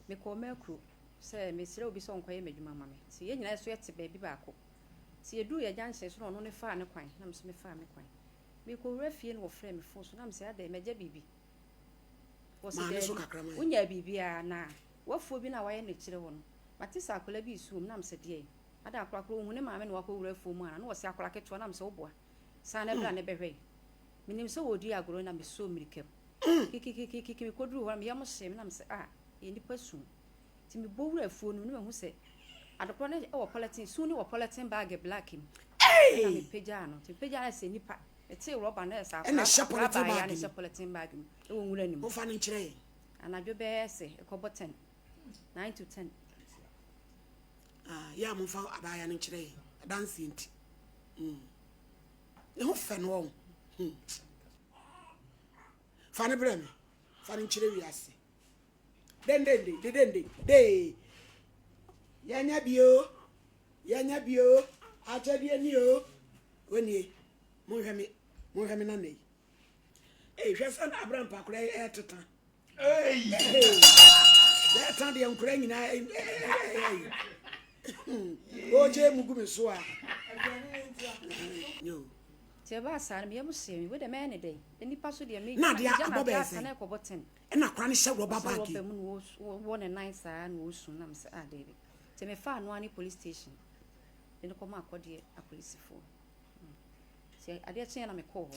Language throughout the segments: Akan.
me ko makru say me sire obi so nkoye madwuma ma me ti ye nyina so yete baabi baako ti edu ye janse so no ne fa ne kwan na me so me fa me kwan me ko wura fie no wo frɛ me fo so na me say ada me gya bibi wo se de unya bibi a na wafo bi na waye ne kire wo no mate sa akola bi suom na me se de ada akora kro hu ne maame ne wakɔ wura fo mu ana na wo se akora keto na me se wo boa sa na bra ne behwe minim se wo di agoro na me so mirikam kiki me koduru ho na me yam hye me na me se ye nipa su ti me bo wura fo no me hu se adokro ne e wo politin su ne wo politin bag black him na me peja no ti peja na se nipa ete rubber na sa na politin bag na sha politin bag e wo nwura nim wo fa ne kire anadwo be se e ko 10 9 to 10 ya mo fa abaya ne kire dance nti e ho fe no fa ne brem fa ne kire wi ase de yanya bio achadie ni o oni mo hwe me na nei hwe san abram pa kura eteta ya tan de nkura nyina oje mugu me so a yo ti ba sa na me yam se mi we de me ne dey nipa so de me na de abobe se na ko 10 na kura ne hye roba bag wo ne nice a na wo su na me se dey ti me fa no ani police station de ko ma akode a police fo ti ade chen na me ko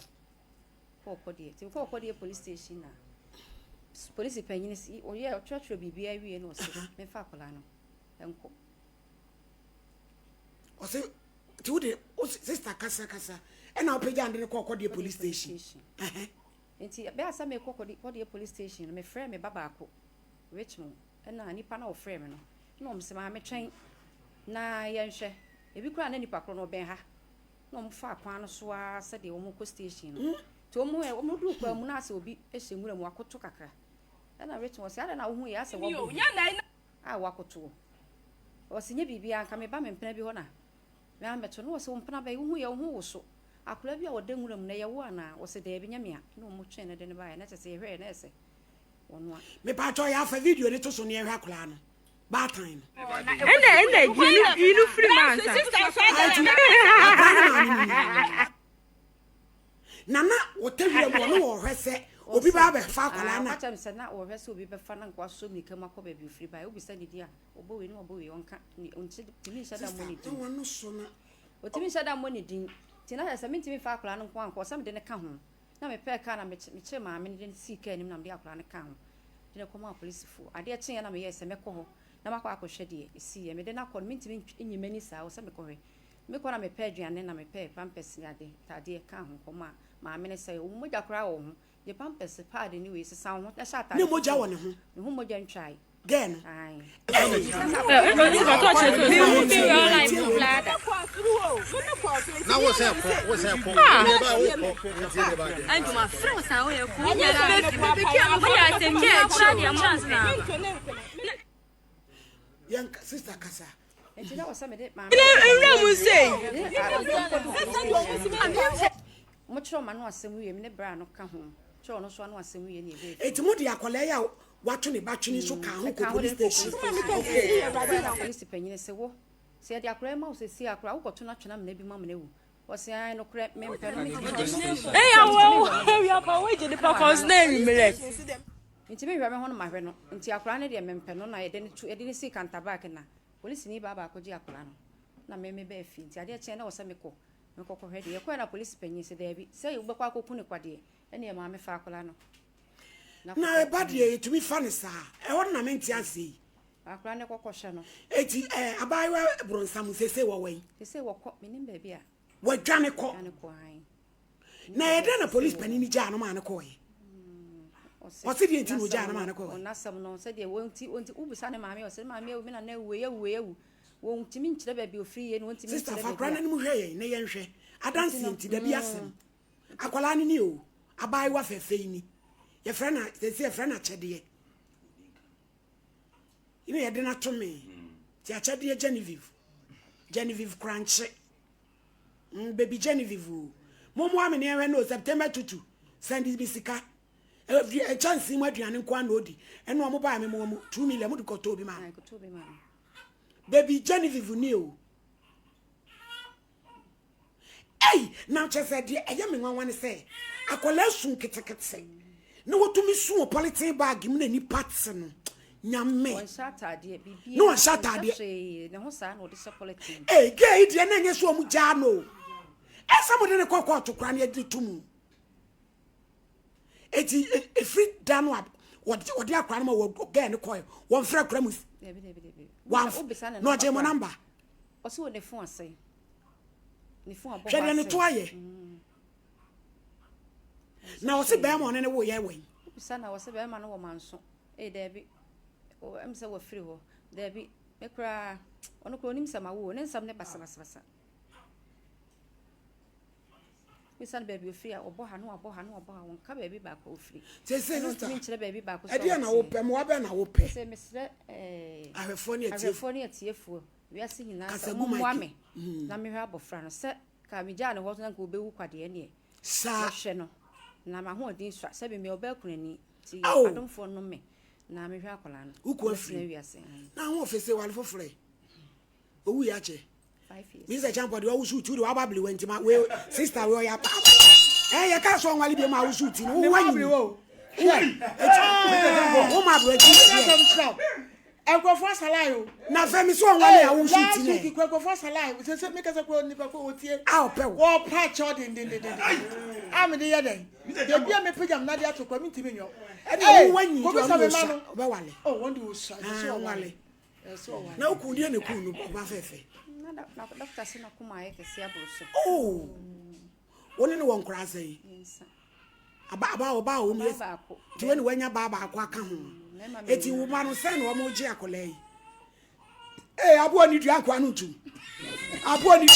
ho akode ti ko akode police station na police penyin si o ye twatwo bibia wie no se me fa akola no enko o se ti wo de sister kasa e na opeja ande ko akode police station enti be asa me ko akode police station me frɛ me baba ako Richmond e na nipa na o frɛ me no me se ma me twen na ye nhwɛ ebi kura na nipa kro no ben ha no mo fa kwan no so a se de wo mo ko station no to mo du kwa mu na ase obi e hyemura mu akoto kakra e na Richmond se ada na wo hu ye ase wo bo wakoto o se nye bibia nka me ba me mpena bi ho na me ameto no wo se wo mpena ba wo hu ye wo hu wo so akura bi a wo danwura mu na ye wo ana wo se de bi nyamia na mo twen na de ne ba ye na tese ye hwe na ese wono a me pa cho ya fa video ne to so ne ye hwa akura no bad time you free man nana wotawira mo no wo hwese obi ba be fa akura na acha me se na wo hwese obi be fa na nkwa so mi kama ko ba bi free ba obi sa didi a obo we ni obo we onka onti timi shada mo ni din wono so na otimi shada mo ni din ti na se mi timi fa akura no nkwa nkwa sam de ne ka ho na me pe ka na me che ma me de si ka nim na me de akura ne ka ho de ko ma police fu ade chen na me ye se me ko ho na makwa akohwe de esi ye me de na ko mi ntimi enyimani sa wo se me ko hwe me ko na me pe aduane na me pe pampers ade tade ka ho ko ma me ne se wo moja kra wo ho de pampers pad ni we sesa ho na sha ta ne moja wo ne ho ne ho moja ntwai gen ai na wo se ko ai ma friend sa wo ye ku nya ya se ke kra de chance na yan sister kasa enti na wo se me de ma mu sei mo chro ma no asem wie me ne bra no ka ho chro no so no asem wie ne ebe enti mo de akola ya wato ne batwini so ka ho ko police station okay police penyin se wo se de akora ma wo se si akora wo koto na twena me na bi ma me na wu wo se ai no kra me mpe no we are pa we de pa cause na rimere nti me hwa me ho no ma hwe no nti akora ne de me mpe no na ye de ne si kanta back na police ni baba akoji akora no na me be afi nti ade chen na wo se me ko hwe de ye ko na police penyin se da bi se wo be kwa koku ne kwade ene ye ma me fa akora no na bad ye to me fan sa e ho na me nti ase akora ne kokoshe no eti abaiwa bronsam sese wo wen sese wo ko menim ba bia wo dwane ko ai na ye de na police panini ja no ma ne ko ye o se die nti no ja no ma ne ko na sam no se die wonti ubisa ne maame o se maame o bi na na ewu wonti mi nkyere ba bi ofri ye no wonti mi sister fa kra na ni mu hwe ye na ye nhwe adansi nti da bi asem akwala ni o abaiwa fefe ni ye frana se frana chede ine ye de na to me ti achede Genevieve crunch baby Genevieve momo amene hwe no September 22 send bisika a chance in what you are in Quanodi, and no more buy me 2 million. What could Toby man? Baby Genevieve knew. Hey, now just said, dear, I am in one to say. I call us soon, say. No, what to me soon, politics bag, give me any patson. Nyame. No one shot at the no son or disappointing. Hey, gay, the name is one jano. And somebody in a cocoa to cry at the tomb. It's a free down up. What their grandma will again acquire 1 franc cremus. 1 no German number. What's what the phone say? The phone try. Now, see, Bam on any way, I win. Son, I was a man or man, so. Eh, Debbie. Oh, I'm so free. Debbie, me cry. On a cloning some wound and some never sasa. We send baby free or bohan or won't come baby back or free. Say, no, baby back. I didn't open more than I will pay. Say, Miss I have funny at TF4. We are singing as a woman. Nammy Fran set. Camijana wasn't a good be quite any. Sir, Shannon. Now my whole things said me or balcony. I don't for no me. Now me Racolan. Who could free? Now, what is the one for free? Oh, we are 5 years. Mr. Champa, you shoot to the Abably went to my way, sister. We are hey, I can't show my little mouse shooting. Oh, my brother. I go for Salayo. Now, Femi, so I will shoot you. Go for Salayo. So make us a grown nipple here. I'll pay war patch out in the I'm in the other. You'll be a pig. I'm not there to come into me. And when you go to oh, one do so wally. No, could you know about Fefe? Doctor Sinakuma, oh, one in one crazy. About me to when your baba quackam. It's a woman send one more jacole. Eh, I want you to Aquanutu. I want you to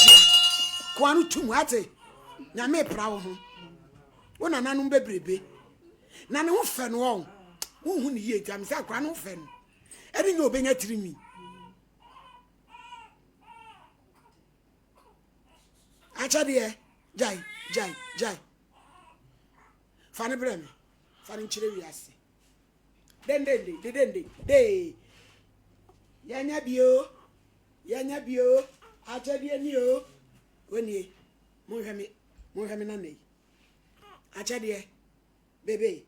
Quanutu Mate. Name proud. One an anum baby. None of fen wrong. Who ye times I can't fen. I didn't know being a trimmy. Achadia, Jai. Fanny Brem, Fanny Chirias. Then they. Yanya bio, Achadia neo. When ye, Mohammed, Achadia, baby.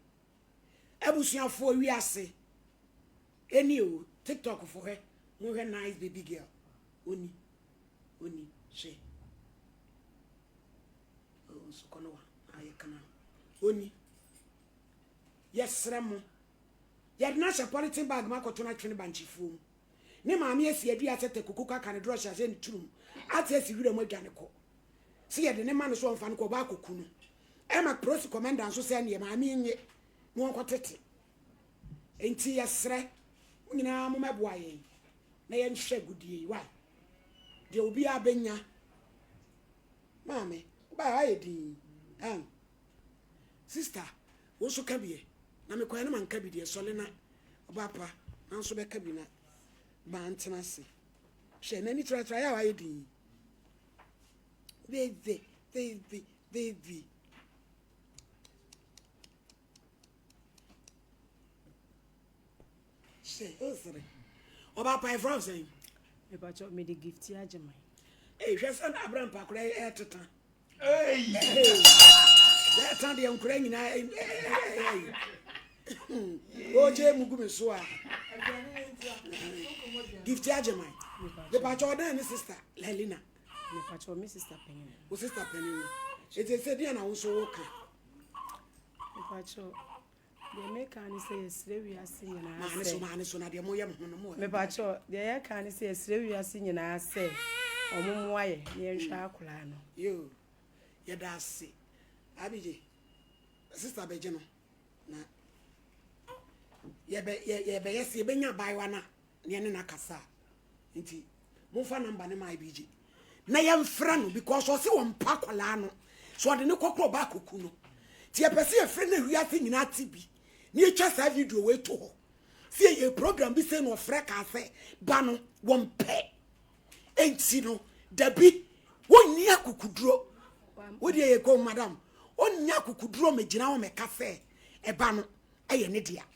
Ebusian for we are say. Any TikTok for her, more nice baby girl. Uni, she. Oh, so can I can. Uni. Yes, Ramo. Yet not a politin bag, Marco to not train banchi fool. Name my mere see a dear set a cuckoo can draw as any true. I tell you the mechanical. See, the name man is one fan Cobaco Kuno. Emma Prosi commander so send ye, my mean ye. More quantity. Ain't he a sre? We now, my boy. Nay, and share good ye. Why? There will be a benya. Mammy, by sister, also cabby. Now, me quite a man cabby, dear Solina, Bapa, and so be cabina. Bantanasi. She any try our ID. Baby. Sorry. About my frozen. About your made a gift, Yajama. Hey, just an Abraham Pacray at the time. Hey, that time the Ukrainian. Oh, Jim Mugumisua. Gift Yajama. The Pacho and sister, Lelina. The Pacho, Mrs. Penny. What's Sister Penny? It is said, and also okay. The Pacho. The American says, "Slave, are singing." Man, so not the Moyam. Me Pacho, the air can say, "Slave, are singing." I say, "O Mumway, near Shakulano." You, that's see. Abiji, Sister Bejano. Yes, you bring your buy one, Yanina Cassa. Inti, Mufa number my BG. Nayam friend because I see one Pacolano, so I didn't cock back Kuno. Tia Percy a friend who are thinking at TB. Near just have you do away to her. See a program be saying of fracas, Bano, one pay. Ain't sino, Debbie, 1 year could draw. What do you go, madam? 1 year could draw me, General Cafe, a bano. ɛyɛ ne dia